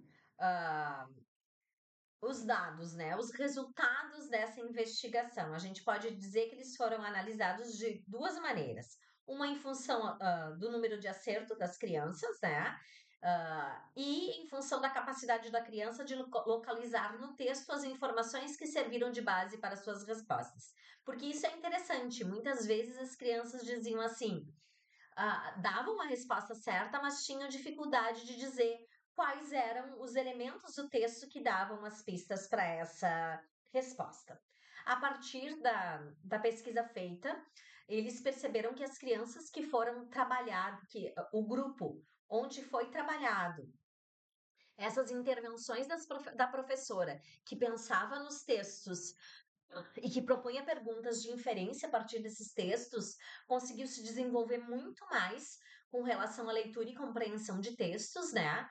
os dados, né, os resultados dessa investigação. A gente pode dizer que eles foram analisados de 2 maneiras. Uma em função, do número de acerto das crianças, né, e em função da capacidade da criança de localizar no texto as informações que serviram de base para suas respostas. Porque isso é interessante, muitas vezes as crianças diziam assim: davam a resposta certa, mas tinham dificuldade de dizer quais eram os elementos do texto que davam as pistas para essa resposta. A partir da pesquisa feita, eles perceberam que as crianças que foram trabalhar, que o grupo onde foi trabalhado essas intervenções da professora, que pensava nos textos e que propunha perguntas de inferência a partir desses textos, conseguiu se desenvolver muito mais com relação à leitura e compreensão de textos, né?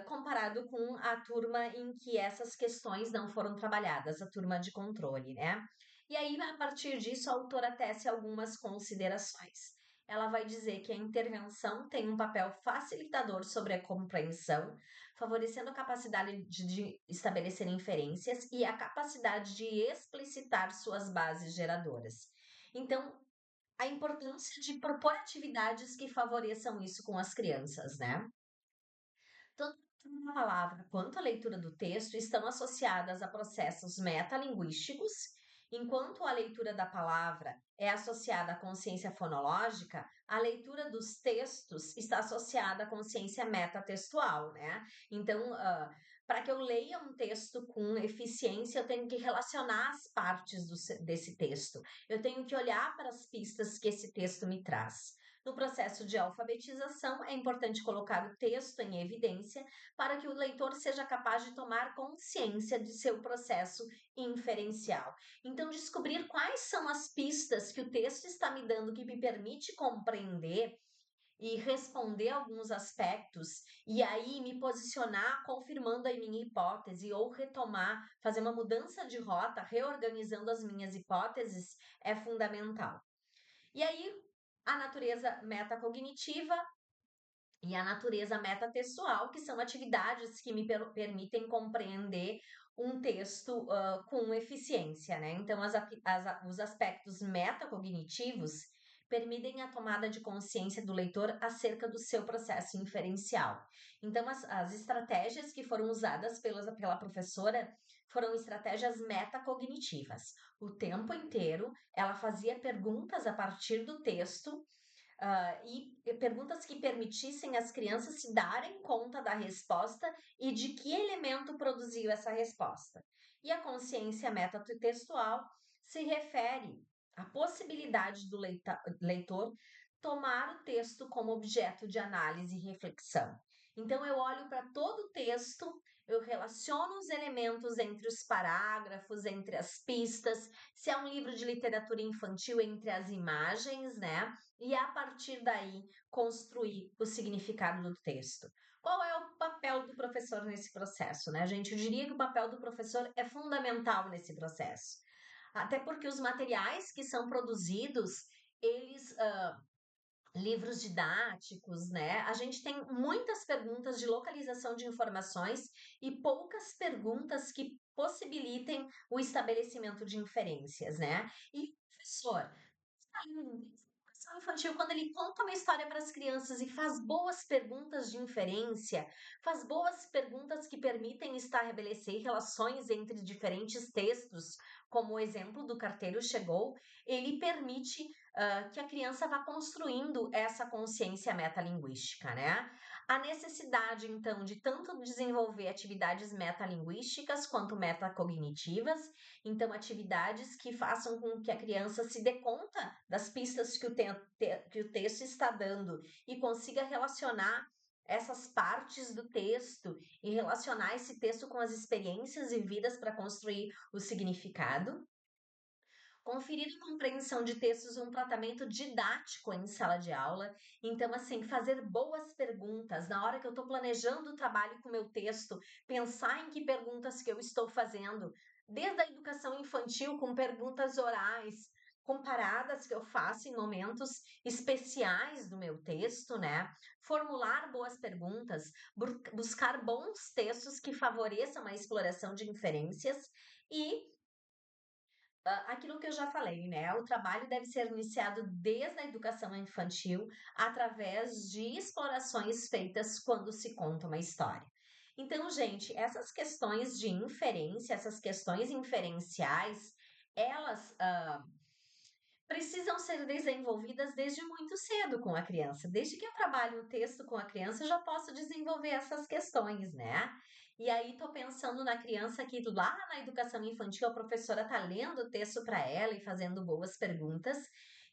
Comparado com a turma em que essas questões não foram trabalhadas, a turma de controle, né? E aí, a partir disso, a autora tece algumas considerações. Ela vai dizer que a intervenção tem um papel facilitador sobre a compreensão, favorecendo a capacidade de estabelecer inferências e a capacidade de explicitar suas bases geradoras. Então, a importância de propor atividades que favoreçam isso com as crianças, né? Tanto a palavra quanto a leitura do texto estão associadas a processos metalinguísticos, enquanto a leitura da palavra é associada à consciência fonológica, a leitura dos textos está associada à consciência metatextual, né? Então, para que eu leia um texto com eficiência, eu tenho que relacionar as partes desse texto. Eu tenho que olhar para as pistas que esse texto me traz. No processo de alfabetização, é importante colocar o texto em evidência para que o leitor seja capaz de tomar consciência de seu processo inferencial. Então, descobrir quais são as pistas que o texto está me dando que me permite compreender e responder alguns aspectos, e aí me posicionar confirmando a minha hipótese ou retomar, fazer uma mudança de rota, reorganizando as minhas hipóteses, é fundamental. E aí, a natureza metacognitiva e a natureza metatextual, que são atividades que me permitem compreender um texto com eficiência, né? Então, os aspectos metacognitivos permitem a tomada de consciência do leitor acerca do seu processo inferencial. Então, as estratégias que foram usadas pela professora foram estratégias metacognitivas. O tempo inteiro, ela fazia perguntas a partir do texto e perguntas que permitissem às crianças se darem conta da resposta e de que elemento produziu essa resposta. E a consciência metatextual se refere à possibilidade do leitor tomar o texto como objeto de análise e reflexão. Então, eu olho para todo o texto, eu relaciono os elementos entre os parágrafos, entre as pistas, se é um livro de literatura infantil, entre as imagens, né? E a partir daí construir o significado do texto. Qual é o papel do professor nesse processo, né, gente? Eu diria que o papel do professor é fundamental nesse processo. Até porque os materiais que são produzidos, eles livros didáticos, né? A gente tem muitas perguntas de localização de informações e poucas perguntas que possibilitem o estabelecimento de inferências, né? E professor, educação infantil, quando ele conta uma história para as crianças e faz boas perguntas de inferência, faz boas perguntas que permitem estabelecer relações entre diferentes textos, como o exemplo do carteiro chegou, ele permite que a criança vá construindo essa consciência metalinguística, né? A necessidade, então, de tanto desenvolver atividades metalinguísticas quanto metacognitivas, então, atividades que façam com que a criança se dê conta das pistas que o texto está dando e consiga relacionar essas partes do texto e relacionar esse texto com as experiências vividas para construir o significado. Conferir a compreensão de textos um tratamento didático em sala de aula. Então, assim, fazer boas perguntas. Na hora que eu estou planejando o trabalho com o meu texto, pensar em que perguntas que eu estou fazendo, desde a educação infantil, com perguntas orais, comparadas que eu faço em momentos especiais do meu texto, né? Formular boas perguntas, buscar bons textos que favoreçam a exploração de inferências e aquilo que eu já falei, né? O trabalho deve ser iniciado desde a educação infantil, através de explorações feitas quando se conta uma história. Então, gente, essas questões de inferência, essas questões inferenciais, elas precisam ser desenvolvidas desde muito cedo com a criança. Desde que eu trabalho o texto com a criança, eu já posso desenvolver essas questões, né? E aí tô pensando na criança que lá na educação infantil a professora tá lendo o texto para ela e fazendo boas perguntas.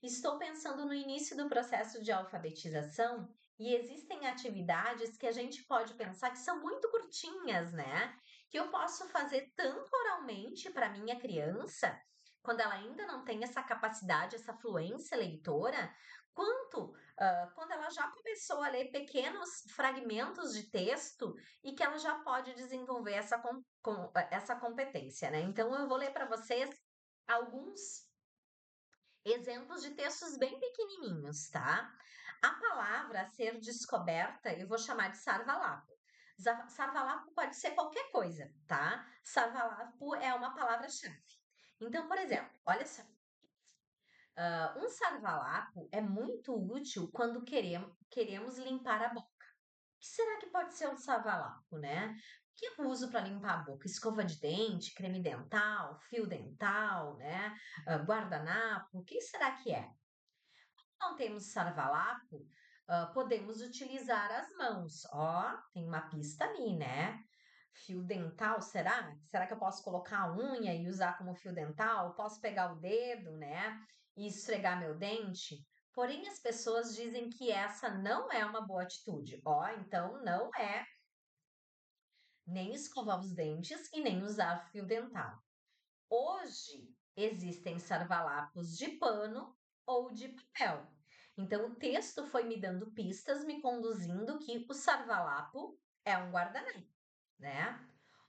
Estou pensando no início do processo de alfabetização e existem atividades que a gente pode pensar que são muito curtinhas, né? Que eu posso fazer tanto oralmente para minha criança, quando ela ainda não tem essa capacidade, essa fluência leitora, quanto quando ela já começou a ler pequenos fragmentos de texto e que ela já pode desenvolver essa competência, né? Então, eu vou ler para vocês alguns exemplos de textos bem pequenininhos, tá? A palavra a ser descoberta, eu vou chamar de sarvalapo. Sarvalapo pode ser qualquer coisa, tá? Sarvalapo é uma palavra-chave. Então, por exemplo, olha só. Um sarvalapo é muito útil quando queremos limpar a boca. O que será que pode ser um sarvalapo, né? O que eu uso para limpar a boca? Escova de dente, creme dental, fio dental, né? Guardanapo, o que será que é? Não temos sarvalapo, podemos utilizar as mãos. Ó, tem uma pista ali, né? Fio dental, será? Será que eu posso colocar a unha e usar como fio dental? Posso pegar o dedo, né? E esfregar meu dente? Porém, as pessoas dizem que essa não é uma boa atitude. Ó, então não é nem escovar os dentes e nem usar fio dental. Hoje existem sarvalapos de pano ou de papel. Então, o texto foi me dando pistas, me conduzindo que o sarvalapo é um guardanapo, né?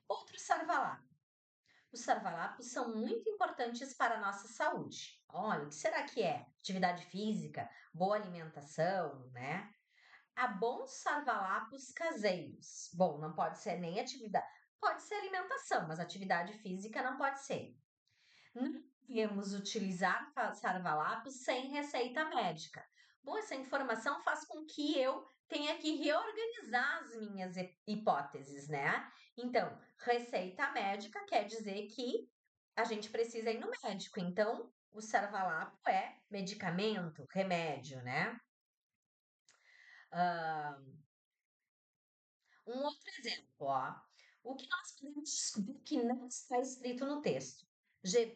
Outro sarvalapo. Os sarvalapos são muito importantes para a nossa saúde. Olha, o que será que é? Atividade física, boa alimentação, né? Há bons sarvalapos caseiros. Bom, não pode ser nem atividade, pode ser alimentação, mas atividade física não pode ser. Não devemos utilizar sarvalapos sem receita médica. Bom, essa informação faz com que eu tenha que reorganizar as minhas hipóteses, né? Então, receita médica quer dizer que a gente precisa ir no médico. Então, o sarvalapo é medicamento, remédio, né? Ah, um outro exemplo, ó. O que nós podemos descobrir que não está escrito no texto?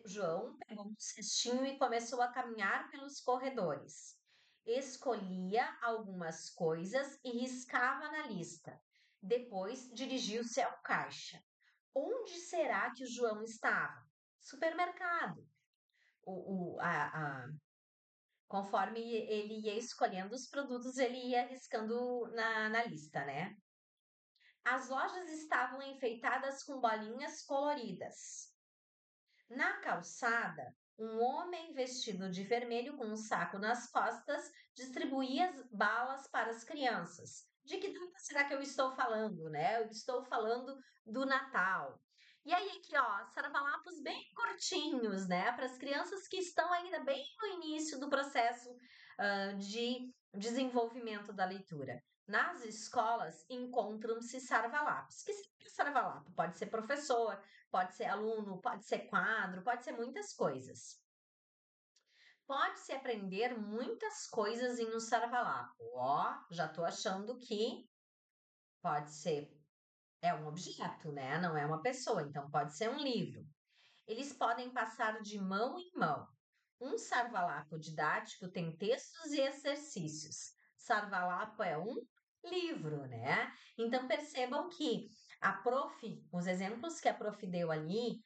João pegou um cestinho e começou a caminhar pelos corredores. Escolhia algumas coisas e riscava na lista. Depois dirigiu-se ao caixa. Onde será que o João estava? Supermercado. Conforme ele ia escolhendo os produtos, ele ia riscando na lista, né? As lojas estavam enfeitadas com bolinhas coloridas. Na calçada, um homem vestido de vermelho com um saco nas costas distribuía as balas para as crianças. De que data será que eu estou falando, né? Eu estou falando do Natal. E aí aqui, ó, sarvalapos bem curtinhos, né? Para as crianças que estão ainda bem no início do processo de desenvolvimento da leitura. Nas escolas encontram-se sarvalapos. O que significa sarvalapo? Pode ser professor, pode ser aluno, pode ser quadro, pode ser muitas coisas. Pode-se aprender muitas coisas em um sarvalapo. Ó, já estou achando que pode ser, é um objeto, né? Não é uma pessoa, então pode ser um livro. Eles podem passar de mão em mão. Um sarvalapo didático tem textos e exercícios. Sarvalapo é um livro, né? Então percebam que os exemplos que a prof deu ali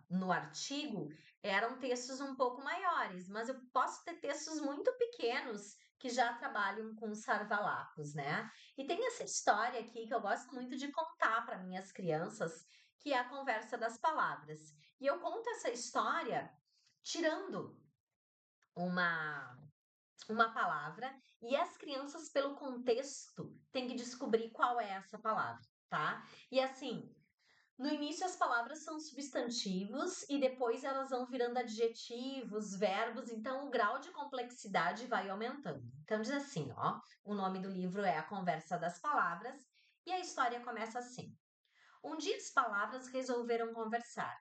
no artigo eram textos um pouco maiores, mas eu posso ter textos muito pequenos que já trabalham com sarvalapos, né? E tem essa história aqui que eu gosto muito de contar para minhas crianças, que é a conversa das palavras. E eu conto essa história tirando uma, uma palavra e as crianças, pelo contexto, têm que descobrir qual é essa palavra, tá? E assim, no início as palavras são substantivos e depois elas vão virando adjetivos, verbos, então o grau de complexidade vai aumentando. Então diz assim, ó, o nome do livro é A Conversa das Palavras e a história começa assim. Um dia as palavras resolveram conversar.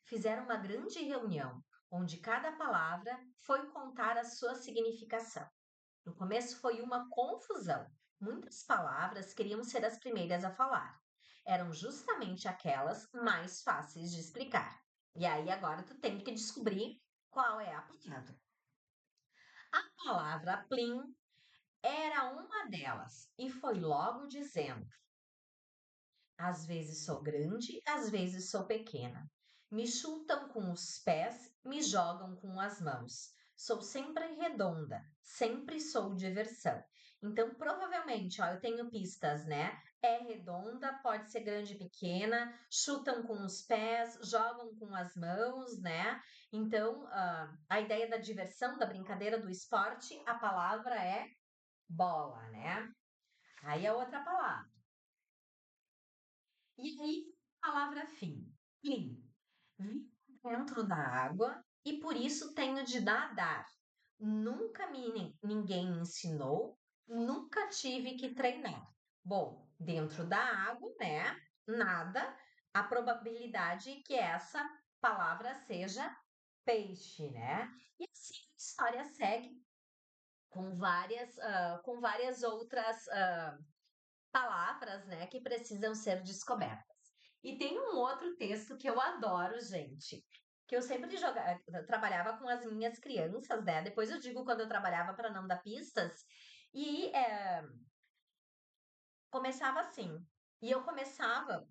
Fizeram uma grande reunião, onde cada palavra foi contar a sua significação. No começo foi uma confusão. Muitas palavras queriam ser as primeiras a falar. Eram justamente aquelas mais fáceis de explicar. E aí agora tu tem que descobrir qual é a palavra. A palavra plim era uma delas e foi logo dizendo: às vezes sou grande, às vezes sou pequena. Me chutam com os pés, me jogam com as mãos. Sou sempre redonda, sempre sou diversão. Então, provavelmente, ó, eu tenho pistas, né? É redonda, pode ser grande e pequena, chutam com os pés, jogam com as mãos, né? Então, a ideia da diversão, da brincadeira, do esporte, a palavra é bola, né? Aí a outra palavra. E aí, palavra fim. Fim. Vivo dentro da água e por isso tenho de nadar. Nunca ninguém me ensinou, nunca tive que treinar. Bom, dentro da água, né? Nada, a probabilidade que essa palavra seja peixe, né? E assim a história segue com várias outras palavras, né, que precisam ser descobertas. E tem um outro texto que eu adoro, gente, que eu sempre trabalhava com as minhas crianças, né? Depois eu digo quando eu trabalhava para não dar pistas. E começava assim. E eu começava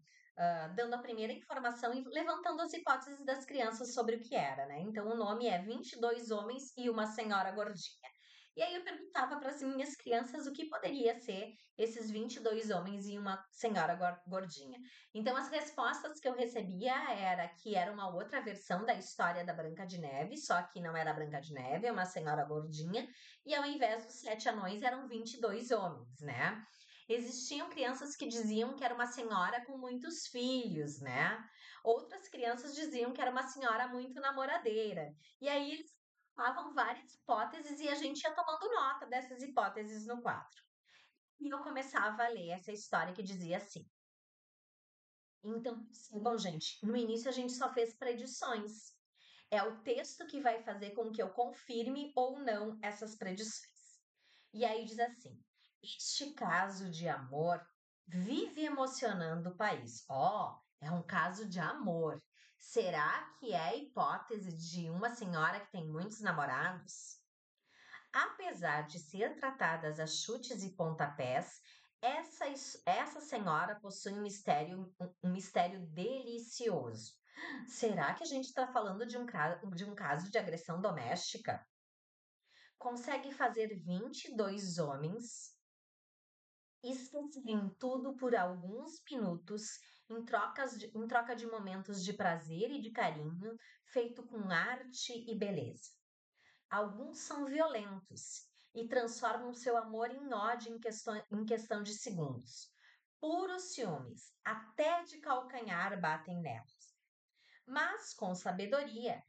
dando a primeira informação e levantando as hipóteses das crianças sobre o que era, né? Então o nome é 22 Homens e uma Senhora Gordinha. E aí eu perguntava para as minhas crianças o que poderia ser esses 22 homens e uma senhora gordinha. Então as respostas que eu recebia era que era uma outra versão da história da Branca de Neve, só que não era a Branca de Neve, é uma senhora gordinha, e ao invés dos 7 anões eram 22 homens, né? Existiam crianças que diziam que era uma senhora com muitos filhos, né? Outras crianças diziam que era uma senhora muito namoradeira. E aí eles davam várias hipóteses e a gente ia tomando nota dessas hipóteses no quadro. E eu começava a ler essa história que dizia assim. Então, bom, gente, no início a gente só fez predições. É o texto que vai fazer com que eu confirme ou não essas predições. E aí diz assim: este caso de amor vive emocionando o país. Ó, é um caso de amor. Será que é a hipótese de uma senhora que tem muitos namorados? Apesar de ser tratadas a chutes e pontapés, essa senhora possui um mistério delicioso. Será que a gente está falando de um caso de agressão doméstica? Consegue fazer 22 homens esquecerem tudo por alguns minutos em troca de momentos de prazer e de carinho, feito com arte e beleza. Alguns são violentos e transformam seu amor em ódio em questão de segundos. Puros ciúmes, até de calcanhar batem nelas. Mas, com sabedoria,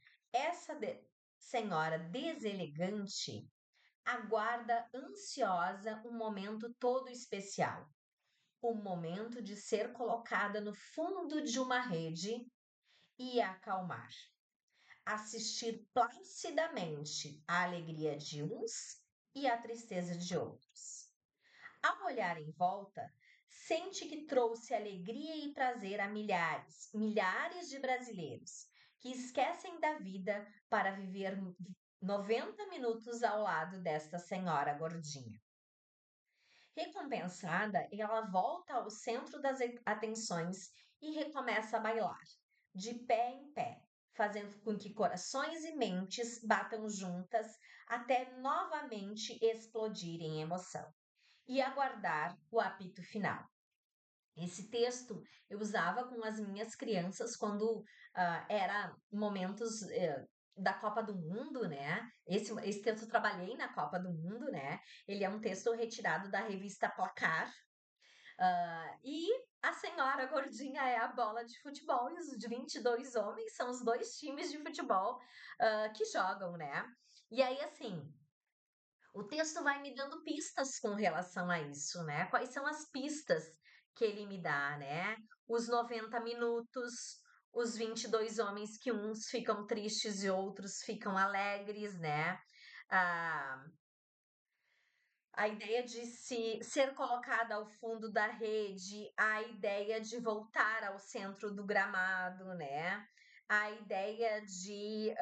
senhora deselegante aguarda ansiosa um momento todo especial. O momento de ser colocada no fundo de uma rede e acalmar, assistir placidamente à alegria de uns e à tristeza de outros. Ao olhar em volta, sente que trouxe alegria e prazer a milhares, milhares de brasileiros que esquecem da vida para viver 90 minutos ao lado desta senhora gordinha. Recompensada, ela volta ao centro das atenções e recomeça a bailar, de pé em pé, fazendo com que corações e mentes batam juntas até novamente explodir em emoção e aguardar o apito final. Esse texto eu usava com as minhas crianças quando era momentos da Copa do Mundo, né? Esse texto eu trabalhei na Copa do Mundo, né? Ele é um texto retirado da revista Placar. E a senhora gordinha é a bola de futebol e os 22 homens são os dois times de futebol que jogam, né? E aí, assim, o texto vai me dando pistas com relação a isso, né? Quais são as pistas que ele me dá, né? Os 90 minutos, os 22 homens que uns ficam tristes e outros ficam alegres, né? Ah, a ideia de se ser colocada ao fundo da rede, a ideia de voltar ao centro do gramado, né? A ideia de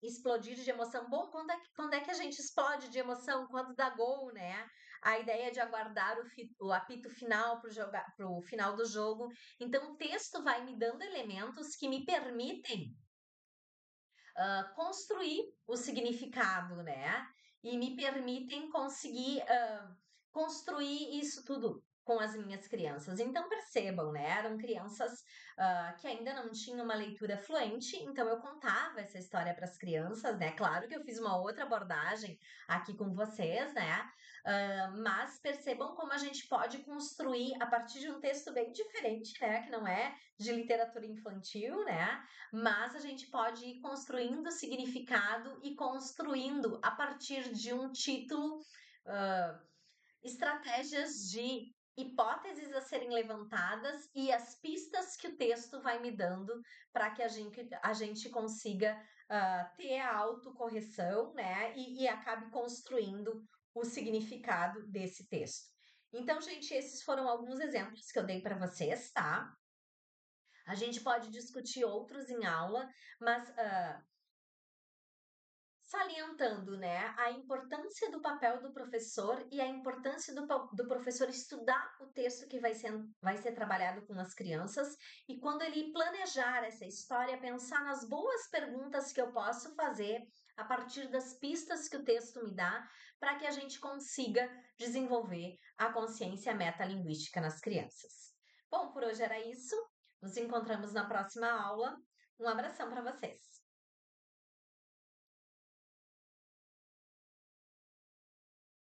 explodir de emoção. Bom, quando é que a gente explode de emoção? Quando dá gol, né? A ideia de aguardar o apito final para o final do jogo. Então, o texto vai me dando elementos que me permitem construir o significado, né? E me permitem conseguir construir isso tudo com as minhas crianças. Então percebam, né? Eram crianças que ainda não tinham uma leitura fluente, então eu contava essa história para as crianças, né? Claro que eu fiz uma outra abordagem aqui com vocês, né? Mas percebam como a gente pode construir a partir de um texto bem diferente, né? Que não é de literatura infantil, né? Mas a gente pode ir construindo significado e construindo a partir de um título, hã, estratégias de hipóteses a serem levantadas e as pistas que o texto vai me dando para que a gente consiga, ter a autocorreção, né, e acabe construindo o significado desse texto. Então, gente, esses foram alguns exemplos que eu dei para vocês, tá? A gente pode discutir outros em aula, mas salientando, né, a importância do papel do professor e a importância do professor estudar o texto que vai ser trabalhado com as crianças e quando ele planejar essa história, pensar nas boas perguntas que eu posso fazer a partir das pistas que o texto me dá, para que a gente consiga desenvolver a consciência metalinguística nas crianças. Bom, por hoje era isso. Nos encontramos na próxima aula. Um abração para vocês.